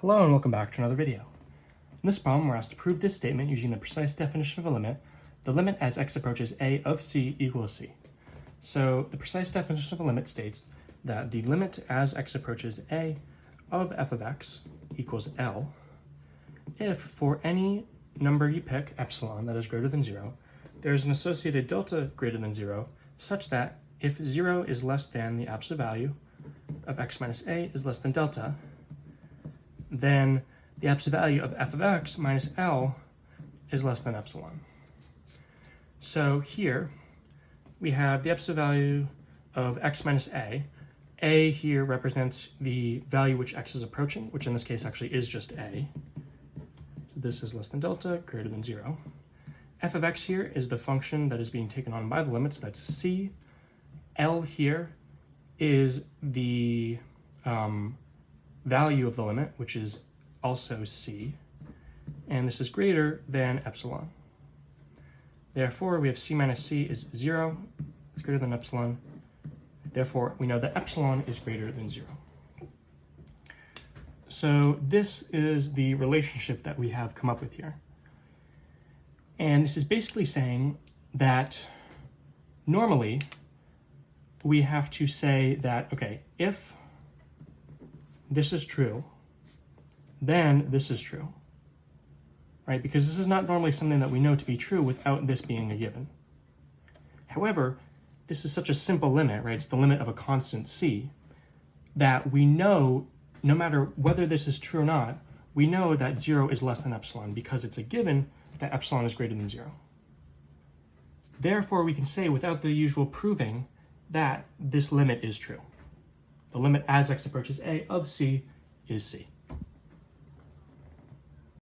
Hello and welcome back to another video. In this problem, we're asked to prove this statement using the precise definition of a limit. The limit as x approaches a of c equals c. So the precise definition of a limit states that the limit as x approaches a of f of x equals L if for any number you pick, epsilon, that is greater than 0, there's an associated delta greater than 0 such that if 0 is less than the absolute value of x minus a is less than delta, then the absolute value of f of x minus L is less than epsilon. So here we have the absolute value of x minus a. A here represents the value which x is approaching, which in this case actually is just a. So this is less than delta, greater than 0. F of x here is the function that is being taken on by the limit, so that's c. L here is the value of the limit, which is also c, and this is greater than epsilon. Therefore, we have c minus c is 0, it's greater than epsilon. Therefore, we know that epsilon is greater than 0. So this is the relationship that we have come up with here. And this is basically saying that normally we have to say that, okay, if this is true, then this is true, right? Because this is not normally something that we know to be true without this being a given. However, this is such a simple limit, right? It's the limit of a constant c, that we know, no matter whether this is true or not, we know that 0 is less than epsilon because it's a given that epsilon is greater than 0. Therefore, we can say without the usual proving that this limit is true. The limit as x approaches a of c is c.